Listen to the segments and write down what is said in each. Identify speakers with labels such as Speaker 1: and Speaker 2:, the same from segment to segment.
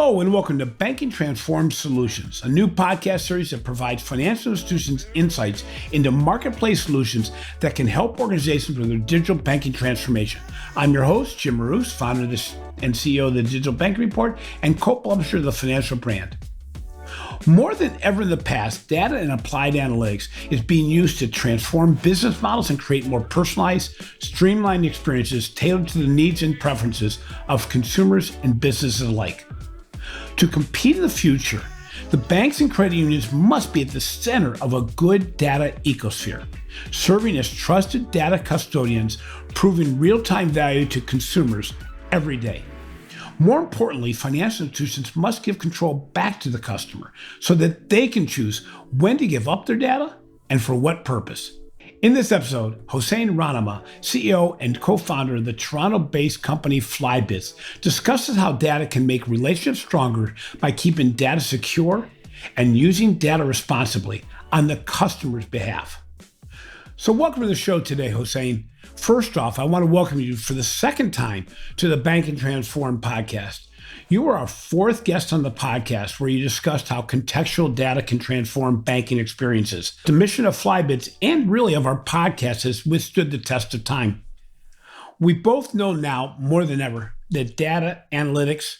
Speaker 1: Hello and welcome to Banking Transformed Solutions, a new podcast series that provides financial institutions insights into marketplace solutions that can help organizations with their digital banking transformation. I'm your host, Jim Marous, founder and CEO of the Digital Banking Report and co-publisher of the Financial Brand. More than ever in the past, data and applied analytics is being used to transform business models and create more personalized, streamlined experiences tailored to the needs and preferences of consumers and businesses alike. To compete in the future, the banks and credit unions must be at the center of a good data ecosphere, serving as trusted data custodians, proving real-time value to consumers every day. More importantly, financial institutions must give control back to the customer so that they can choose when to give up their data and for what purpose. In this episode, Hossein Rahnama, CEO and co-founder of the Toronto-based company Flybits, discusses how data can make relationships stronger by keeping data secure and using data responsibly on the customer's behalf. So welcome to the show today, Hossein. First off, I want to welcome you for the second time to the Banking Transformed podcast. You were our fourth guest on the podcast where you discussed how contextual data can transform banking experiences. The mission of Flybits and really of our podcast has withstood the test of time. We both know now more than ever that data, analytics,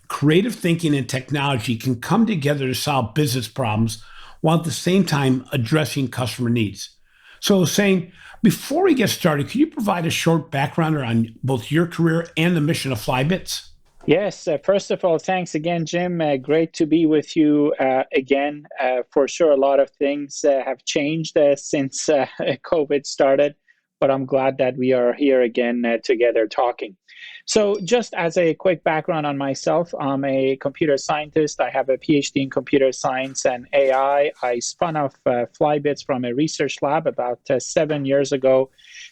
Speaker 1: creative thinking, and technology can come together to solve business problems while at the same time addressing customer needs. So saying, before we get started, could you provide a short background on both your career and the mission of Flybits?
Speaker 2: Yes. First of all, thanks again, Jim. Great to be with you again. For sure, a lot of things have changed since COVID started, but I'm glad that we are here again together talking. So just as a quick background on myself, I'm a computer scientist. I have a PhD in computer science and AI. I spun off Flybits from a research lab about 7 years ago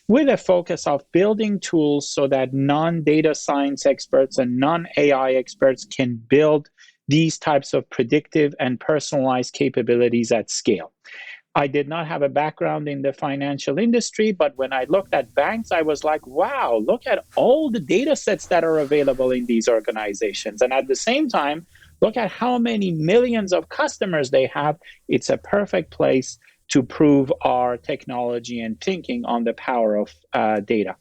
Speaker 2: with a focus of building tools so that non-data science experts and non-AI experts can build these types of predictive and personalized capabilities at scale. I did not have a background in the financial industry, but when I looked at banks, I was like, wow, look at all the data sets that are available in these organizations. And at the same time, look at how many millions of customers they have. It's a perfect place to prove our technology and thinking on the power of data.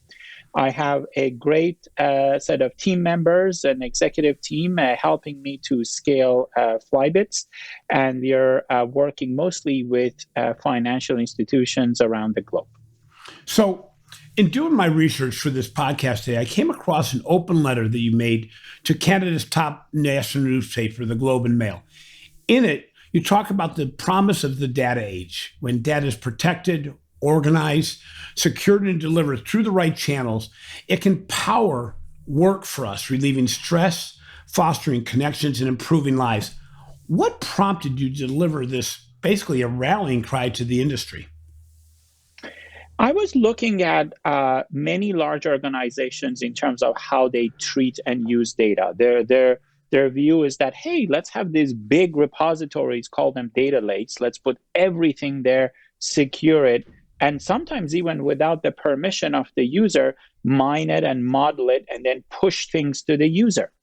Speaker 2: I have a great set of team members, an executive team helping me to scale Flybits, and we are working mostly with financial institutions around the globe.
Speaker 1: So in doing my research for this podcast today, I came across an open letter that you made to Canada's top national newspaper, the Globe and Mail. In it, you talk about the promise of the data age, when data is protected, organized, secured, and delivered through the right channels. It can power work for us, relieving stress, fostering connections, and improving lives. What prompted you to deliver this, basically a rallying cry to the industry?
Speaker 2: I was looking at many large organizations in terms of how they treat and use data. Their view is that, hey, let's have these big repositories, call them data lakes. Let's put everything there, secure it, and sometimes even without the permission of the user, mine it and model it, and then push things to the user.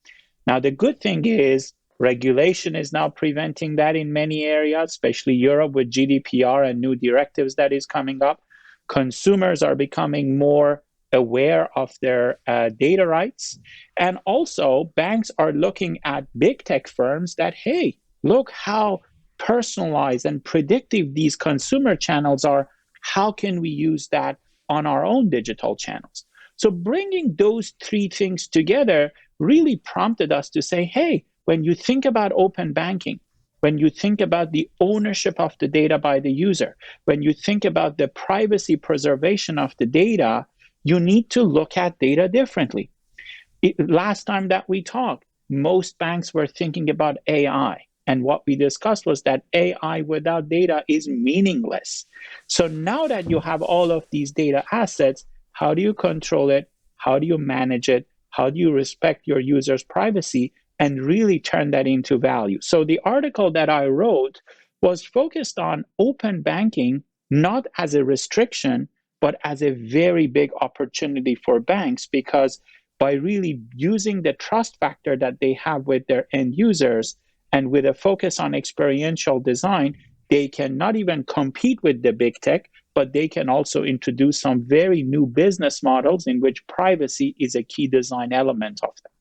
Speaker 2: Now, the good thing is regulation is now preventing that in many areas, especially Europe with GDPR and new directives that is coming up. Consumers are becoming more aware of their data rights. And also, banks are looking at big tech firms that, hey, look how personalized and predictive these consumer channels are. How can we use that on our own digital channels? So bringing those three things together really prompted us to say, hey, when you think about open banking, when you think about the ownership of the data by the user, when you think about the privacy preservation of the data, you need to look at data differently. Last time that we talked, most banks were thinking about AI. And what we discussed was that AI without data is meaningless. So now that you have all of these data assets, how do you control it? How do you manage it? How do you respect your users' privacy and really turn that into value? So the article that I wrote was focused on open banking, not as a restriction, but as a very big opportunity for banks, because by really using the trust factor that they have with their end users and with a focus on experiential design, they can not even compete with the big tech, but they can also introduce some very new business models in which privacy is a key design element of them.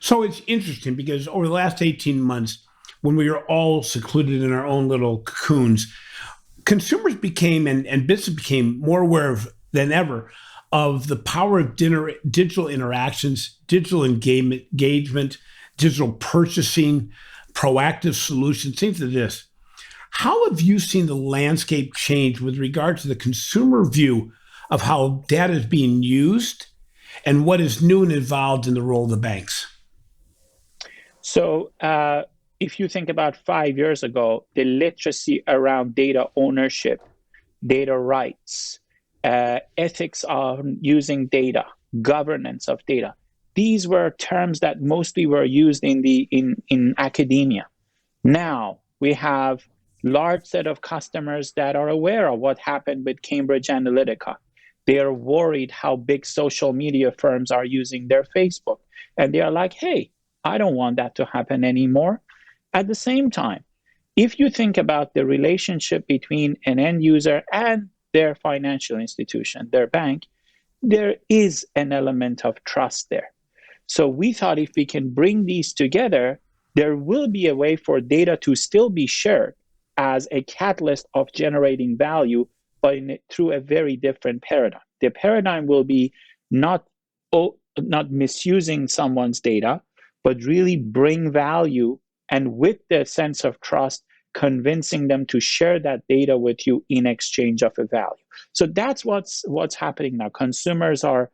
Speaker 1: So it's interesting because over the last 18 months, when we were all secluded in our own little cocoons, consumers became and business became more aware than ever of the power of digital interactions, digital engagement, digital purchasing, proactive solutions, things like this. How have you seen the landscape change with regard to the consumer view of how data is being used and what is new and involved in the role of the banks?
Speaker 2: So if you think about 5 years ago, the literacy around data ownership, data rights, ethics on using data, governance of data, these were terms that mostly were used in academia. Now we have large set of customers that are aware of what happened with Cambridge Analytica. They are worried how big social media firms are using their Facebook. And they are like, hey, I don't want that to happen anymore. At the same time, if you think about the relationship between an end user and their financial institution, their bank, there is an element of trust there. So we thought if we can bring these together, there will be a way for data to still be shared as a catalyst of generating value, but through a very different paradigm. The paradigm will be not misusing someone's data, but really bring value, and with the sense of trust, convincing them to share that data with you in exchange of a value. So that's what's happening now. Consumers are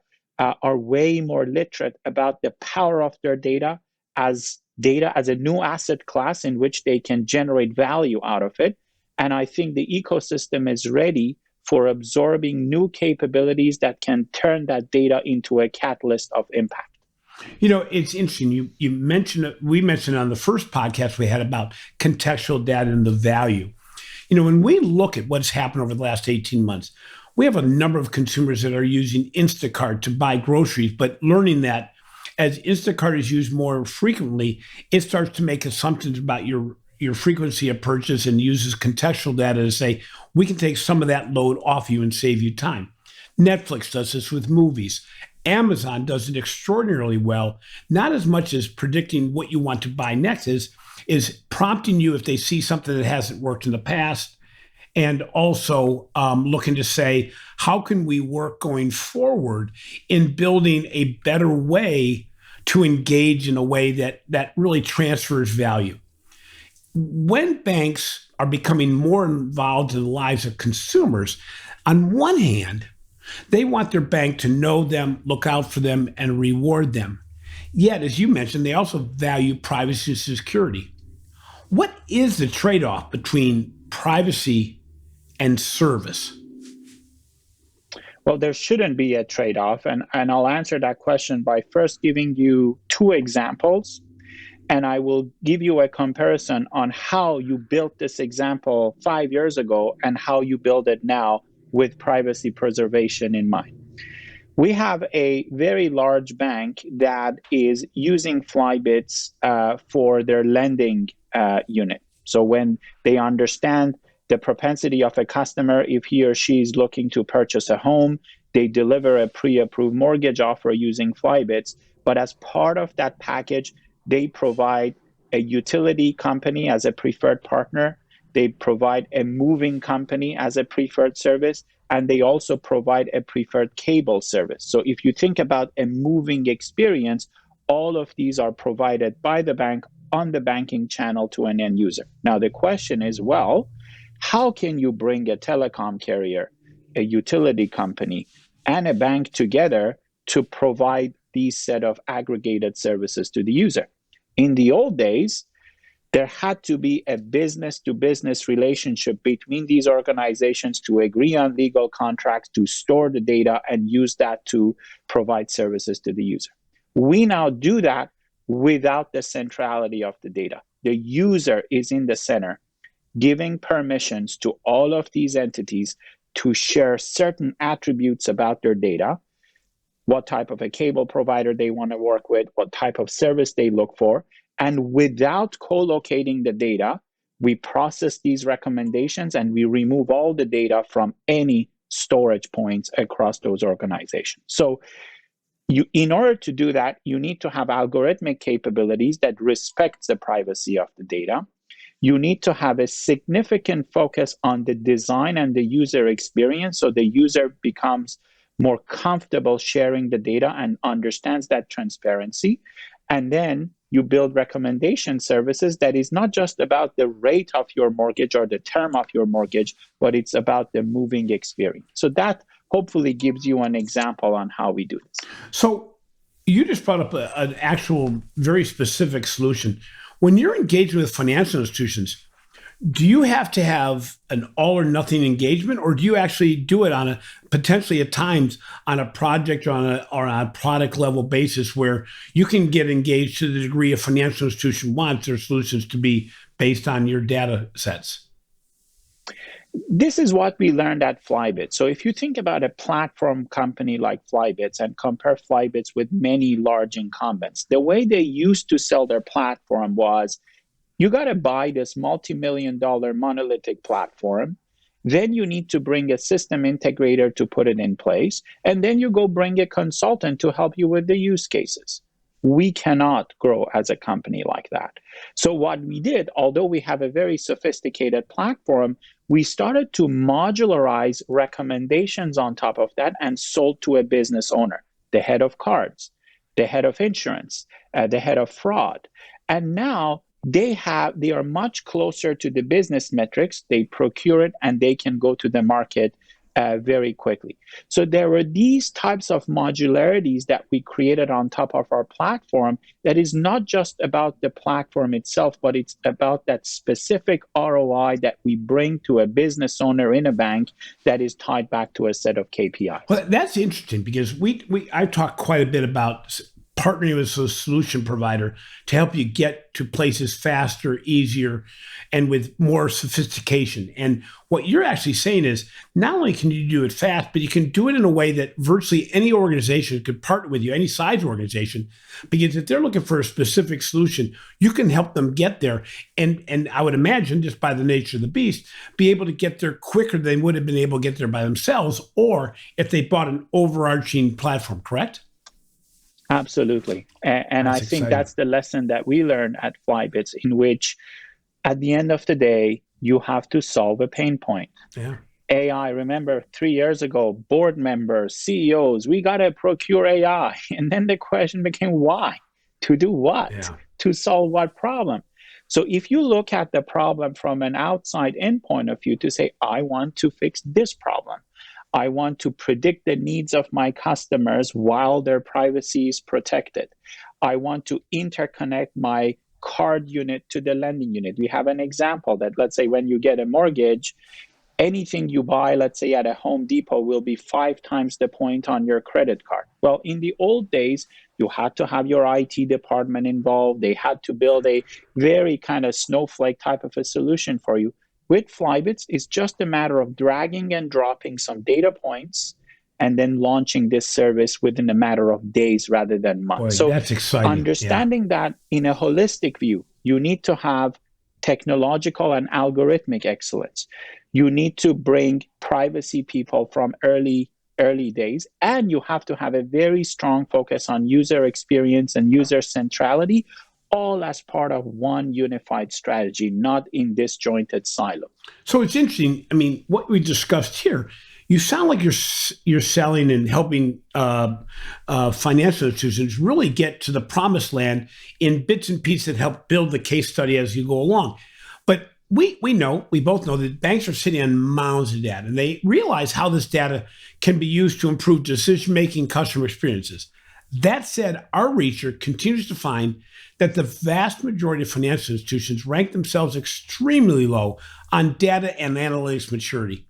Speaker 2: way more literate about the power of their data as a new asset class in which they can generate value out of it. And I think the ecosystem is ready for absorbing new capabilities that can turn that data into a catalyst of impact.
Speaker 1: You know, it's interesting. We mentioned on the first podcast we had about contextual data and the value. You know, when we look at what's happened over the last 18 months, we have a number of consumers that are using Instacart to buy groceries, but learning that as Instacart is used more frequently, it starts to make assumptions about your frequency of purchase and uses contextual data to say, we can take some of that load off you and save you time. Netflix does this with movies. Amazon does it extraordinarily well, not as much as predicting what you want to buy next is prompting you if they see something that hasn't worked in the past, and also looking to say, how can we work going forward in building a better way to engage in a way that really transfers value? When banks are becoming more involved in the lives of consumers, on one hand, they want their bank to know them, look out for them, and reward them. Yet, as you mentioned, they also value privacy and security. What is the trade-off between privacy and service?
Speaker 2: Well, there shouldn't be a trade-off. And I'll answer that question by first giving you two examples. And I will give you a comparison on how you built this example 5 years ago and how you build it now with privacy preservation in mind. We have a very large bank that is using Flybits for their lending unit. So when they understand the propensity of a customer, if he or she is looking to purchase a home, they deliver a pre-approved mortgage offer using Flybits. But as part of that package, they provide a utility company as a preferred partner. They provide a moving company as a preferred service, and they also provide a preferred cable service. So if you think about a moving experience, all of these are provided by the bank on the banking channel to an end user. Now, the question is, well, how can you bring a telecom carrier, a utility company, and a bank together to provide these set of aggregated services to the user? In the old days, there had to be a business-to-business relationship between these organizations to agree on legal contracts, to store the data, and use that to provide services to the user. We now do that without the centrality of the data. The user is in the center, giving permissions to all of these entities to share certain attributes about their data, what type of a cable provider they want to work with, what type of service they look for. And without co-locating the data, we process these recommendations and we remove all the data from any storage points across those organizations. So in order to do that, you need to have algorithmic capabilities that respect the privacy of the data. You need to have a significant focus on the design and the user experience, so the user becomes more comfortable sharing the data and understands that transparency. And then you build recommendation services that is not just about the rate of your mortgage or the term of your mortgage, but it's about the moving experience. So that hopefully gives you an example on how we do this.
Speaker 1: So you just brought up an actual very specific solution. When you're engaging with financial institutions, do you have to have an all or nothing engagement, or do you actually do it on a potentially at times on a project or on a product level basis where you can get engaged to the degree a financial institution wants their solutions to be based on your data sets?
Speaker 2: This is what we learned at Flybits. So if you think about a platform company like Flybits and compare Flybits with many large incumbents, the way they used to sell their platform was, you got to buy this multi-million-dollar monolithic platform. Then you need to bring a system integrator to put it in place. And then you go bring a consultant to help you with the use cases. We cannot grow as a company like that. So what we did, although we have a very sophisticated platform, we started to modularize recommendations on top of that and sold to a business owner, the head of cards, the head of insurance, the head of fraud. And now they are much closer to the business metrics. They procure it and they can go to the market very quickly. So there were these types of modularities that we created on top of our platform that is not just about the platform itself, but it's about that specific ROI that we bring to a business owner in a bank that is tied back to a set of KPIs.
Speaker 1: Well, that's interesting because I've talked quite a bit about partnering with a solution provider to help you get to places faster, easier, and with more sophistication. And what you're actually saying is not only can you do it fast, but you can do it in a way that virtually any organization could partner with you, any size organization, because if they're looking for a specific solution, you can help them get there. And I would imagine, just by the nature of the beast, be able to get there quicker than they would have been able to get there by themselves, or if they bought an overarching platform, correct?
Speaker 2: Absolutely. And I think exciting. That's the lesson that we learned at Flybits, in which at the end of the day, you have to solve a pain point.
Speaker 1: Yeah.
Speaker 2: AI, remember 3 years ago, board members, CEOs, we got to procure AI. And then the question became, why? To do what?
Speaker 1: Yeah.
Speaker 2: To solve what problem? So if you look at the problem from an outside in point of view to say, I want to fix this problem. I want to predict the needs of my customers while their privacy is protected. I want to interconnect my card unit to the lending unit. We have an example that, let's say, when you get a mortgage, anything you buy, let's say at a Home Depot, will be 5 times the point on your credit card. Well, in the old days, you had to have your IT department involved. They had to build a very kind of snowflake type of a solution for you. With Flybits, it's just a matter of dragging and dropping some data points and then launching this service within a matter of days rather than months.
Speaker 1: Boy, so that's exciting.
Speaker 2: Understanding that in a holistic view, you need to have technological and algorithmic excellence. You need to bring privacy people from early days, and you have to have a very strong focus on user experience and user centrality, all as part of one unified strategy, not in disjointed silos.
Speaker 1: So it's interesting. I mean, what we discussed here, you sound like you're selling and helping financial institutions really get to the promised land in bits and pieces that help build the case study as you go along. But we both know that banks are sitting on mounds of data, and they realize how this data can be used to improve decision-making, customer experiences. That said, our research continues to find that the vast majority of financial institutions rank themselves extremely low on data and analytics maturity.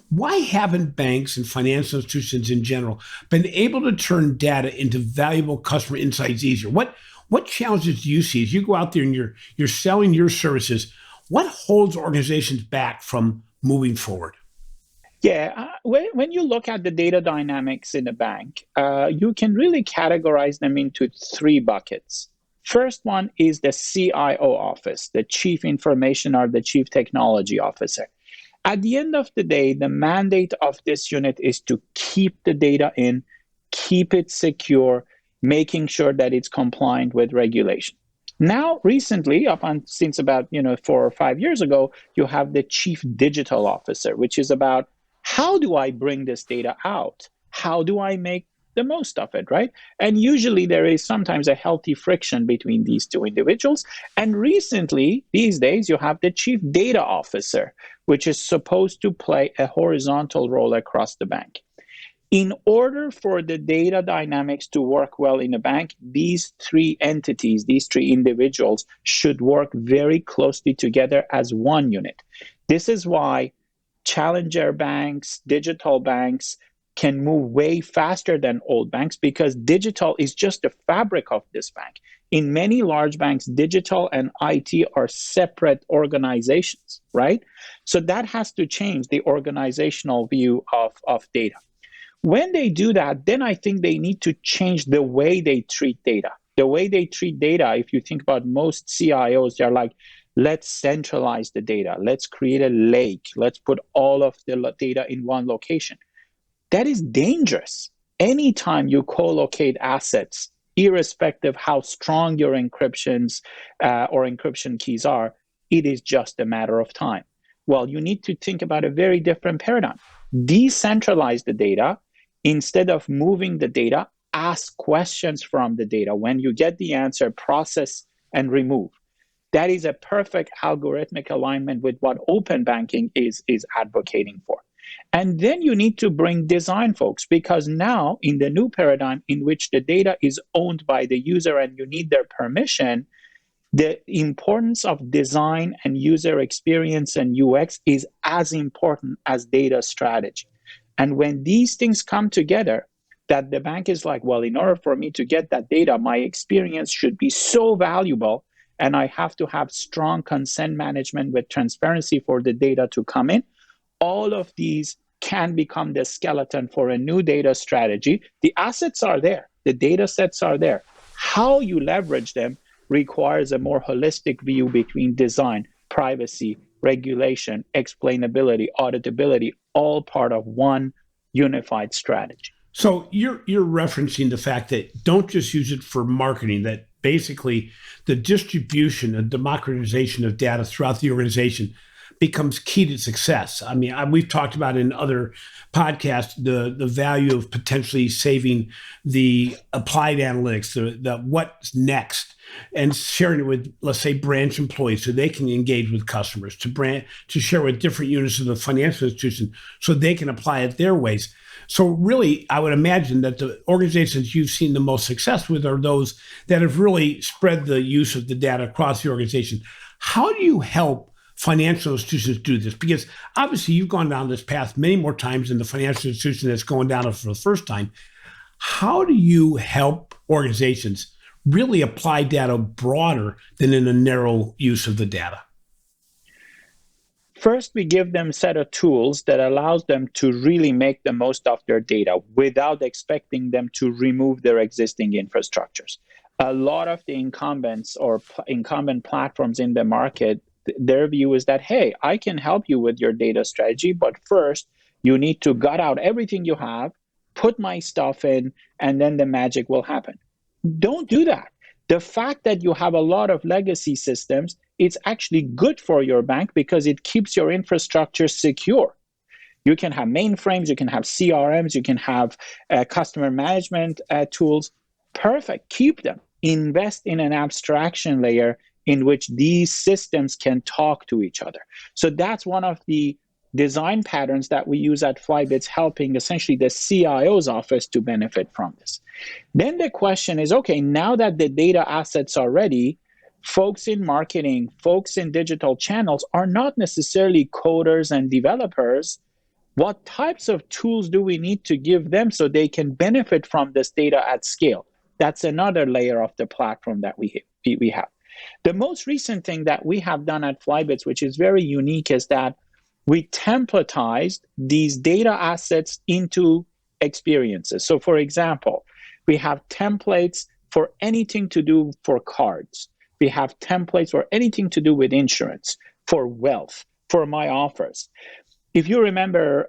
Speaker 1: Why haven't banks and financial institutions in general been able to turn data into valuable customer insights easier? What challenges do you see as you go out there and you're selling your services? What holds organizations back from moving forward?
Speaker 2: Yeah, when you look at the data dynamics in a bank, you can really categorize them into three buckets. First one is the CIO office, the Chief Information or the Chief Technology Officer. At the end of the day, the mandate of this unit is to keep the data in, keep it secure, making sure that it's compliant with regulation. Now, recently, since about 4 or 5 years ago, you have the Chief Digital Officer, which is about how do I bring this data out? How do I make the most of it, right? And usually there is sometimes a healthy friction between these two individuals. And recently, these days, you have the Chief Data Officer, which is supposed to play a horizontal role across the bank. In order for the data dynamics to work well in a bank, these three entities, these three individuals should work very closely together as one unit. This is why challenger banks, digital banks can move way faster than old banks because digital is just the fabric of this bank. In many large banks, digital and IT are separate organizations, right? So that has to change the organizational view of data. When they do that, then I think they need to change the way they treat data. The way they treat data, if you think about most CIOs, they're like, let's centralize the data. Let's create a lake. Let's put all of the data in one location. That is dangerous. Anytime you co-locate assets, irrespective how strong your encryptions or encryption keys are, it is just a matter of time. Well, you need to think about a very different paradigm. Decentralize the data. Instead of moving the data, ask questions from the data. When you get the answer, process and remove. That is a perfect algorithmic alignment with what open banking is advocating for. And then you need to bring design folks, because now in the new paradigm in which the data is owned by the user and you need their permission, the importance of design and user experience and UX is as important as data strategy. And when these things come together, that the bank is like, well, in order for me to get that data, my experience should be so valuable, and I have to have strong consent management with transparency for the data to come in. All of these can become the skeleton for a new data strategy. The assets are there. The data sets are there. How you leverage them requires a more holistic view between design, privacy, regulation, explainability, auditability, all part of one unified strategy.
Speaker 1: So you're referencing the fact that don't just use it for marketing, that basically the distribution and democratization of data throughout the organization becomes key to success. I mean, we've talked about in other podcasts the value of potentially saving the applied analytics, the what's next, and sharing it with, let's say, branch employees so they can engage with customers, to share with different units of the financial institution so they can apply it their ways. So really, I would imagine that the organizations you've seen the most success with are those that have really spread the use of the data across the organization. How do you help financial institutions do this? Because obviously you've gone down this path many more times than the financial institution that's going down it for the first time. How do you help organizations really apply data broader than in a narrow use of the data?
Speaker 2: First, we give them a set of tools that allows them to really make the most of their data without expecting them to remove their existing infrastructures. A lot of the incumbents or incumbent platforms in the market, their view is that, hey, I can help you with your data strategy, but first you need to gut out everything you have, put my stuff in, and then the magic will happen. Don't do that. The fact that you have a lot of legacy systems, it's actually good for your bank because it keeps your infrastructure secure. You can have mainframes, you can have CRMs, you can have customer management tools. Perfect. Keep them. Invest in an abstraction layer in which these systems can talk to each other. So that's one of the design patterns that we use at Flybits, helping essentially the CIO's office to benefit from this. Then the question is, okay, now that the data assets are ready, folks in marketing, folks in digital channels are not necessarily coders and developers. What types of tools do we need to give them so they can benefit from this data at scale? That's another layer of the platform that we have. The most recent thing that we have done at Flybits, which is very unique, is that we templatized these data assets into experiences. So for example, we have templates for anything to do for cards. We have templates for anything to do with insurance, for wealth, for my offers. If you remember,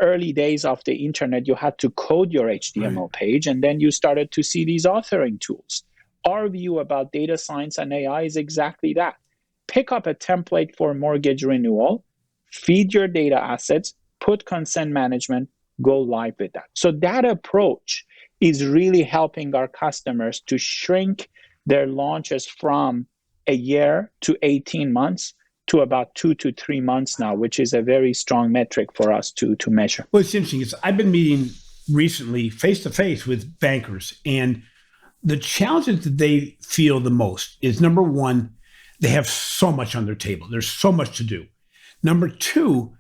Speaker 2: early days of the internet, you had to code your HTML page, and then you started to see these authoring tools. Our view about data science and AI is exactly that. Pick up a template for mortgage renewal, feed your data assets, put consent management, go live with that. So that approach is really helping our customers to shrink their launches from a year to 18 months to about 2 to 3 months now, which is a very strong metric for us to measure.
Speaker 1: Well, it's interesting. I've been meeting recently face-to-face with bankers, and the challenges that they feel the most is, number one, they have so much on their table. There's so much to do. Number two,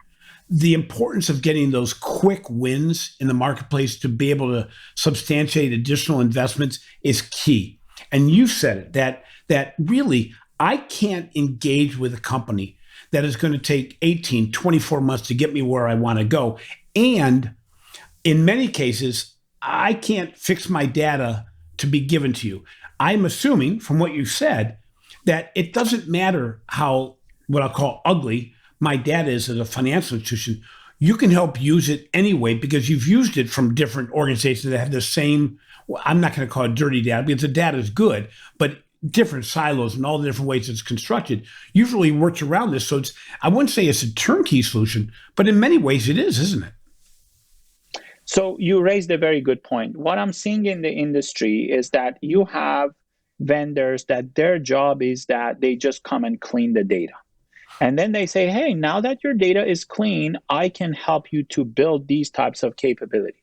Speaker 1: the importance of getting those quick wins in the marketplace to be able to substantiate additional investments is key. And you said it, that really, I can't engage with a company that is going to take 18, 24 months to get me where I want to go. And in many cases, I can't fix my data to be given to you. I'm assuming from what you said that it doesn't matter how, what I'll call ugly, my data is as a financial institution. You can help use it anyway because you've used it from different organizations that have the same, well, I'm not going to call it dirty data because the data is good, but different silos and all the different ways it's constructed. You've really worked around this. So I wouldn't say it's a turnkey solution, but in many ways it is, isn't it?
Speaker 2: So you raised a very good point. What I'm seeing in the industry is that you have vendors that their job is that they just come and clean the data. And then they say, hey, now that your data is clean, I can help you to build these types of capabilities.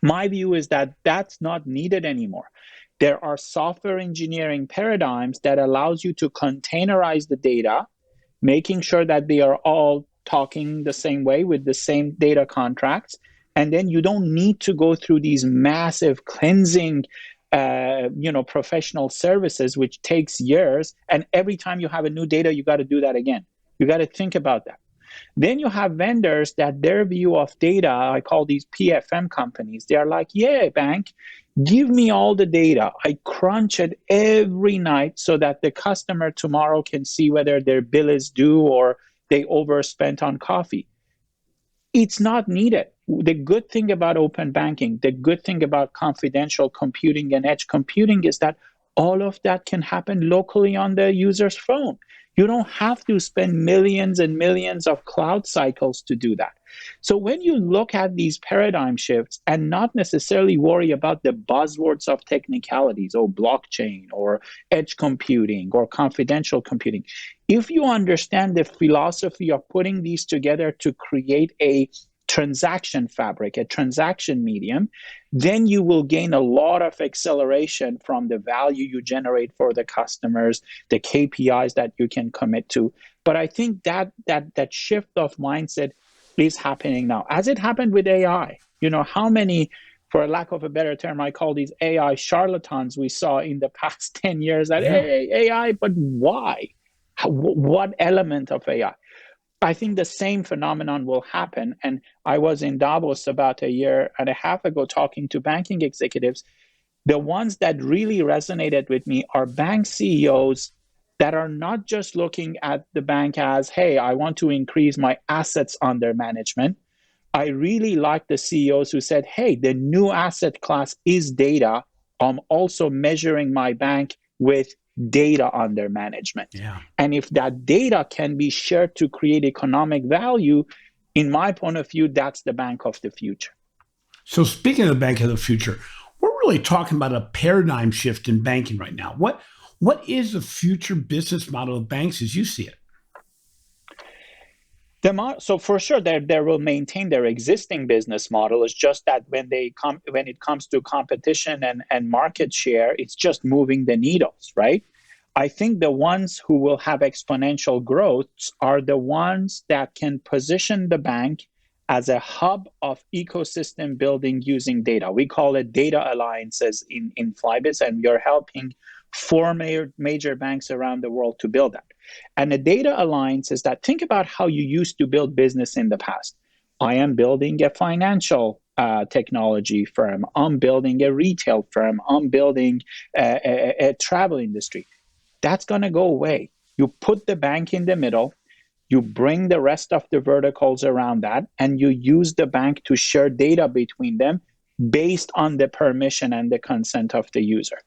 Speaker 2: My view is that that's not needed anymore. There are software engineering paradigms that allows you to containerize the data, making sure that they are all talking the same way with the same data contracts. And then you don't need to go through these massive cleansing professional services, which takes years. And every time you have a new data, you got to do that again. You got to think about that. Then you have vendors that their view of data, I call these PFM companies. They are like, yeah, bank, give me all the data. I crunch it every night so that the customer tomorrow can see whether their bill is due or they overspent on coffee. It's not needed. The good thing about open banking, the good thing about confidential computing and edge computing is that all of that can happen locally on the user's phone. You don't have to spend millions and millions of cloud cycles to do that. So when you look at these paradigm shifts and not necessarily worry about the buzzwords of technicalities or blockchain or edge computing or confidential computing, if you understand the philosophy of putting these together to create a transaction fabric, a transaction medium, then you will gain a lot of acceleration from the value you generate for the customers, the KPIs that you can commit to. But I think that shift of mindset is happening now. As it happened with AI, how many, for lack of a better term, I call these AI charlatans we saw in the past 10 years that, hey, AI, but why? What element of AI? I think the same phenomenon will happen. And I was in Davos about a year and a half ago talking to banking executives. The ones that really resonated with me are bank CEOs that are not just looking at the bank as, hey, I want to increase my assets under management. I really like the CEOs who said, hey, the new asset class is data. I'm also measuring my bank with data under management.
Speaker 1: Yeah.
Speaker 2: And if that data can be shared to create economic value, in my point of view, that's the bank of the future.
Speaker 1: So speaking of the bank of the future, we're really talking about a paradigm shift in banking right now. What is the future business model of banks as you see it?
Speaker 2: So for sure, they will maintain their existing business model. It's just that when it comes to competition and market share, it's just moving the needles, right? I think the ones who will have exponential growth are the ones that can position the bank as a hub of ecosystem building using data. We call it data alliances in Flybits, and we are helping four major banks around the world to build that. And the data alliance is that, think about how you used to build business in the past. I am building a financial technology firm. I'm building a retail firm. I'm building a travel industry. That's going to go away. You put the bank in the middle, you bring the rest of the verticals around that, and you use the bank to share data between them based on the permission and the consent of the user.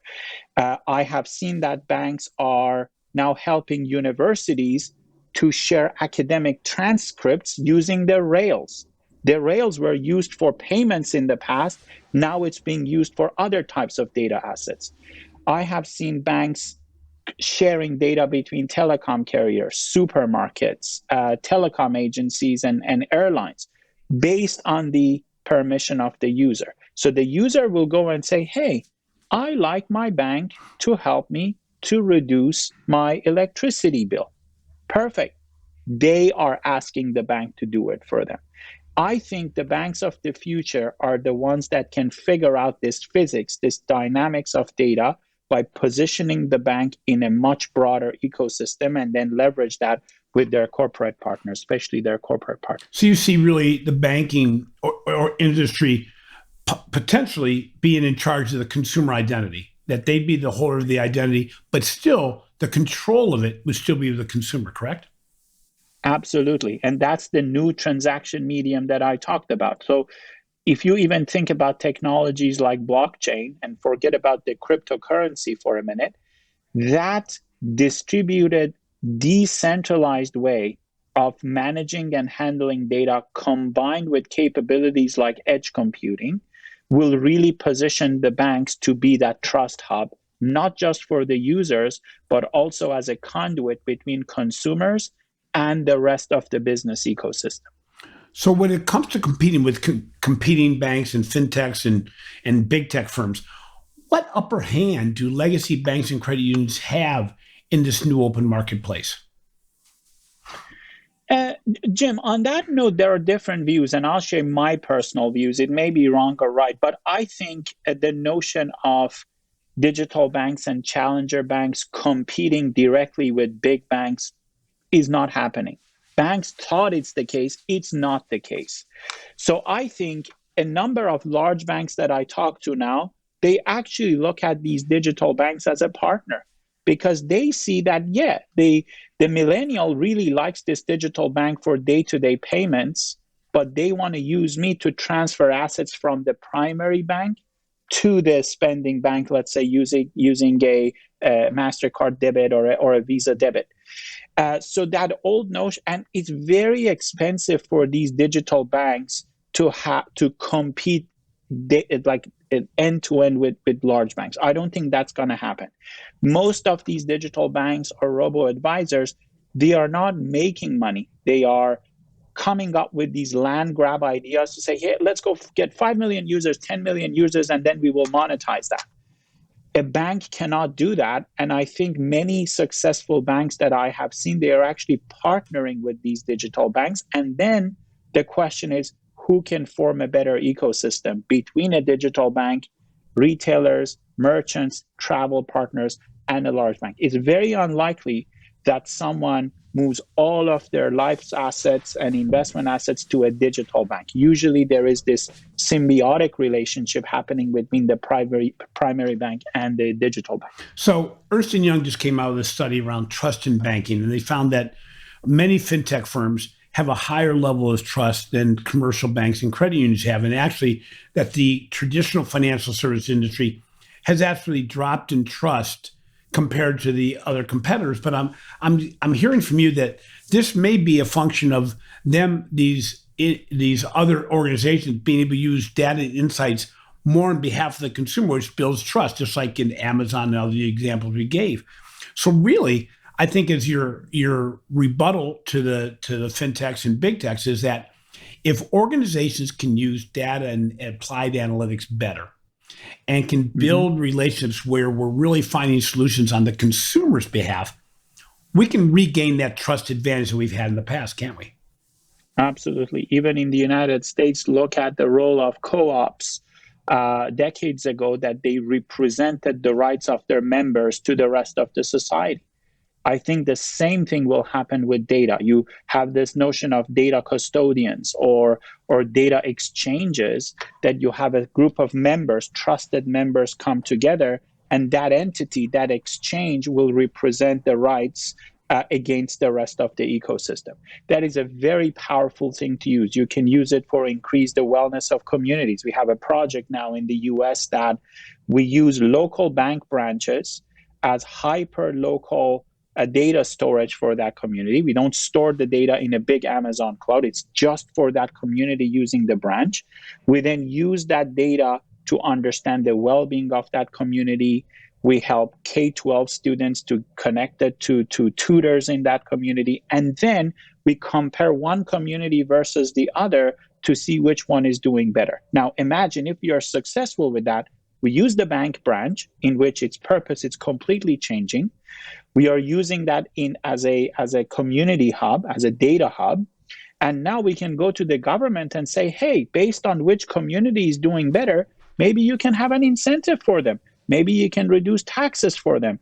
Speaker 2: I have seen that banks are now helping universities to share academic transcripts using their Rails. The Rails were used for payments in the past. Now it's being used for other types of data assets. I have seen banks sharing data between telecom carriers, supermarkets, telecom agencies, and airlines based on the permission of the user. So the user will go and say, hey, I like my bank to help me to reduce my electricity bill. Perfect. They are asking the bank to do it for them. I think the banks of the future are the ones that can figure out this physics, this dynamics of data, by positioning the bank in a much broader ecosystem and then leverage that with their corporate partners, especially their corporate partners.
Speaker 1: So you see really the banking or industry potentially being in charge of the consumer identity, that they'd be the holder of the identity, but still the control of it would still be the consumer, correct?
Speaker 2: Absolutely. And that's the new transaction medium that I talked about. So if you even think about technologies like blockchain and forget about the cryptocurrency for a minute, that distributed, decentralized way of managing and handling data combined with capabilities like edge computing will really position the banks to be that trust hub, not just for the users, but also as a conduit between consumers and the rest of the business ecosystem.
Speaker 1: So when it comes to competing with competing banks and fintechs and big tech firms, what upper hand do legacy banks and credit unions have in this new open marketplace?
Speaker 2: Jim, on that note, there are different views, and I'll share my personal views. It may be wrong or right, but I think the notion of digital banks and challenger banks competing directly with big banks is not happening. Banks thought it's the case. It's not the case. So I think a number of large banks that I talk to now, they actually look at these digital banks as a partner, because they see that, yeah, the millennial really likes this digital bank for day-to-day payments, but they want to use me to transfer assets from the primary bank to the spending bank, let's say using a MasterCard debit or a Visa debit. So that old notion, and it's very expensive for these digital banks to compete like end-to-end with large banks. I don't think that's going to happen. Most of these digital banks or robo-advisors, they are not making money. They are coming up with these land grab ideas to say, hey, let's go get 5 million users, 10 million users, and then we will monetize that. A bank cannot do that. And I think many successful banks that I have seen, they are actually partnering with these digital banks. And then the question is, who can form a better ecosystem between a digital bank, retailers, merchants, travel partners, and a large bank? It's very unlikely that someone moves all of their life's assets and investment assets to a digital bank. Usually there is this symbiotic relationship happening between the primary bank and the digital bank.
Speaker 1: So Ernst & Young just came out with a study around trust in banking, and they found that many fintech firms have a higher level of trust than commercial banks and credit unions have, and actually that the traditional financial service industry has actually dropped in trust compared to the other competitors. But I'm hearing from you that this may be a function of them, these other organizations being able to use data and insights more on behalf of the consumer, which builds trust, just like in Amazon and all the examples we gave. So really, I think as your rebuttal to the fintechs and big techs is that if organizations can use data and applied analytics better and can build relationships where we're really finding solutions on the consumer's behalf, we can regain that trust advantage that we've had in the past, can't we?
Speaker 2: Absolutely. Even in the United States, look at the role of co-ops decades ago that they represented the rights of their members to the rest of the society. I think the same thing will happen with data. You have this notion of data custodians or data exchanges, that you have a group of members, trusted members, come together, and that entity, that exchange, will represent the rights against the rest of the ecosystem. That is a very powerful thing to use. You can use it for increase the wellness of communities. We have a project now in the US that we use local bank branches as hyper-local data storage for that community. We don't store the data in a big Amazon cloud. It's just for that community using the branch. We then use that data to understand the well-being of that community. We help K-12 students to connect it to tutors in that community. And then we compare one community versus the other to see which one is doing better. Now, imagine if you are successful with that, we use the bank branch, in which its purpose is completely changing. We are using that as a community hub, as a data hub. And now we can go to the government and say, hey, based on which community is doing better, maybe you can have an incentive for them. Maybe you can reduce taxes for them.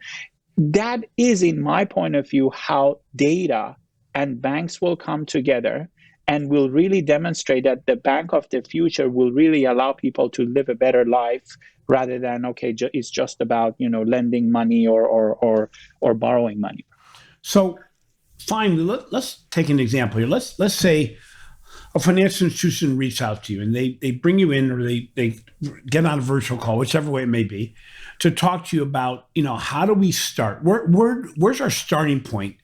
Speaker 2: That is, in my point of view, how data and banks will come together and will really demonstrate that the bank of the future will really allow people to live a better life, rather than, okay, it's just about, lending money or borrowing money.
Speaker 1: So finally, let's take an example here. Let's say a financial institution reaches out to you and they bring you in, or they get on a virtual call, whichever way it may be, to talk to you about, how do we start? Where's our starting point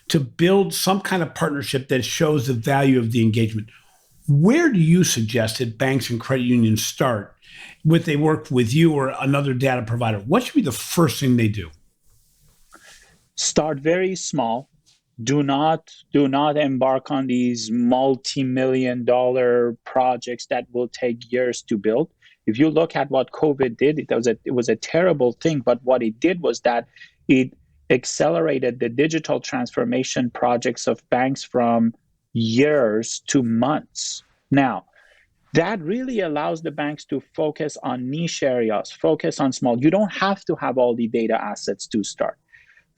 Speaker 1: to build some kind of partnership that shows the value of the engagement? Where do you suggest that banks and credit unions start when they work with you or another data provider? What should be the first thing they do?
Speaker 2: Start very small. Do not embark on these multi-million-dollar projects that will take years to build. If you look at what COVID did, it was a terrible thing. But what it did was that it accelerated the digital transformation projects of banks from years to months. Now, that really allows the banks to focus on niche areas, focus on small. You don't have to have all the data assets to start.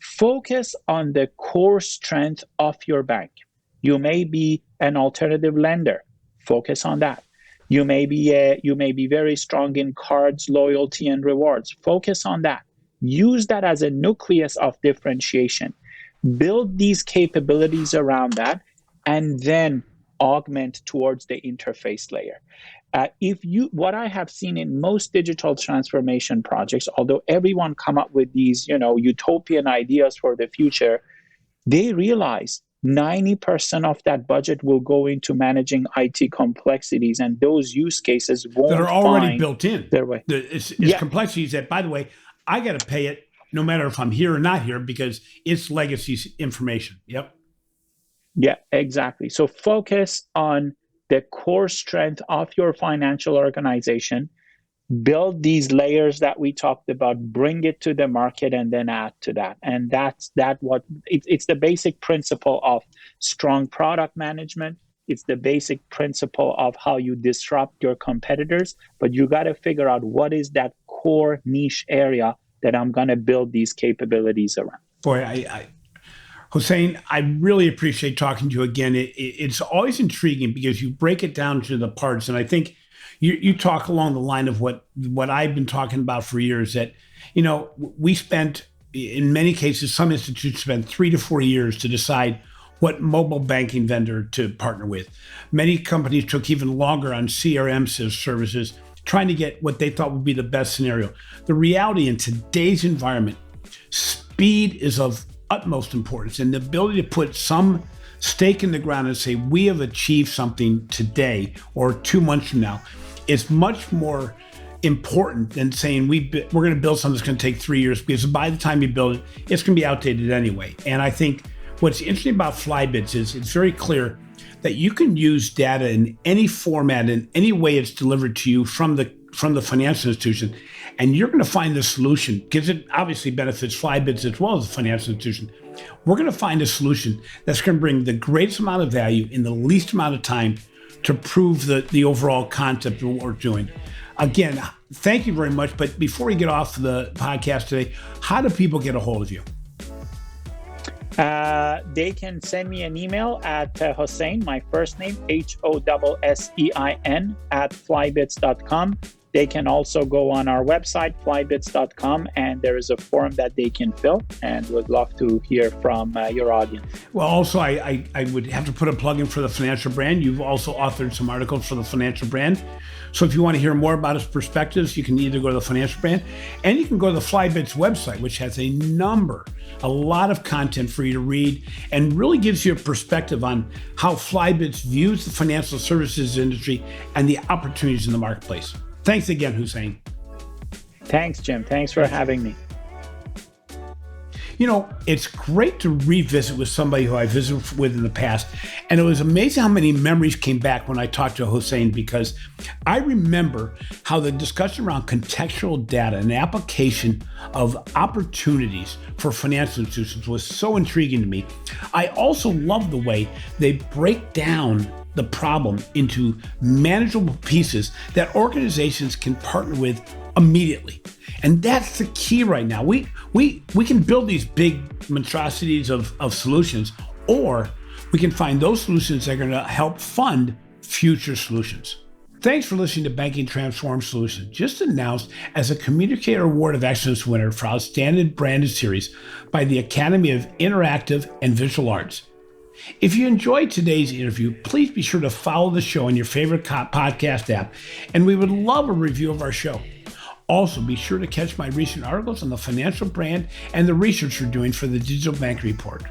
Speaker 2: Focus on the core strength of your bank. You may be an alternative lender. Focus on that. You may be very strong in cards, loyalty, and rewards. Focus on that. Use that as a nucleus of differentiation. Build these capabilities around that, and then augment towards the interface layer. What I have seen in most digital transformation projects, although everyone come up with these, utopian ideas for the future, they realize 90% of that budget will go into managing IT complexities, and those use cases won't
Speaker 1: that are already built in.
Speaker 2: Their way.
Speaker 1: It's complexities that, by the way, I got to pay it no matter if I'm here or not here, because it's legacy information. Yep.
Speaker 2: Yeah, exactly. So focus on the core strength of your financial organization, build these layers that we talked about, bring it to the market, and then add to that. And it's the basic principle of strong product management. It's the basic principle of how you disrupt your competitors, but you got to figure out what is that core niche area that I'm going to build these capabilities around.
Speaker 1: Boy, Hossein, I really appreciate talking to you again. It's always intriguing because you break it down to the parts. And I think you talk along the line of what I've been talking about for years, that, we spent, in many cases, some institutions spent 3 to 4 years to decide what mobile banking vendor to partner with. Many companies took even longer on CRM services, trying to get what they thought would be the best scenario. The reality in today's environment, speed is of utmost importance, and the ability to put some stake in the ground and say, we have achieved something today or 2 months from now, is much more important than saying we're going to build something that's going to take 3 years, because by the time you build it, it's going to be outdated anyway. And I think what's interesting about Flybits is it's very clear that you can use data in any format, in any way it's delivered to you from the financial institution, and you're going to find the solution, because it obviously benefits Flybits as well as the financial institution. We're going to find a solution that's going to bring the greatest amount of value in the least amount of time to prove the overall concept of what we're doing. Again, thank you very much. But before we get off the podcast today, how do people get a hold of you?
Speaker 2: They can send me an email at Hossein, my first name, HOSSEIN @flybits.com. They can also go on our website, flybits.com, and there is a form that they can fill, and would love to hear from your audience.
Speaker 1: Well, also, I would have to put a plug in for the Financial Brand. You've also authored some articles for the Financial Brand. So if you want to hear more about his perspectives, you can either go to the Financial Brand, and you can go to the Flybits website, which has a lot of content for you to read, and really gives you a perspective on how Flybits views the financial services industry and the opportunities in the marketplace. Thanks again, Hossein.
Speaker 2: Thanks, Jim. Thanks for having me.
Speaker 1: You know, it's great to revisit with somebody who I visited with in the past. And it was amazing how many memories came back when I talked to Hossein, because I remember how the discussion around contextual data and application of opportunities for financial institutions was so intriguing to me. I also love the way they break down the problem into manageable pieces that organizations can partner with immediately. And that's the key right now. We can build these big monstrosities of solutions, or we can find those solutions that are going to help fund future solutions. Thanks for listening to Banking Transformed Solutions, just announced as a Communicator Award of Excellence winner for Outstanding Branded Series by the Academy of Interactive and Visual Arts. If you enjoyed today's interview, please be sure to follow the show in your favorite podcast app, and we would love a review of our show. Also, be sure to catch my recent articles on the Financial Brand and the research we're doing for the Digital Bank Report.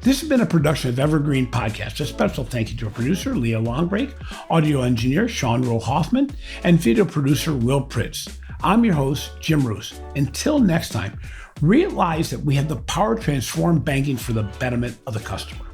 Speaker 1: This has been a production of Evergreen Podcast. A special thank you to our producer, Leah Longbreak, audio engineer, Sean Rowe Hoffman, and video producer, Will Pritz. I'm your host, Jim Marous. Until next time, realize that we have the power to transform banking for the betterment of the customer.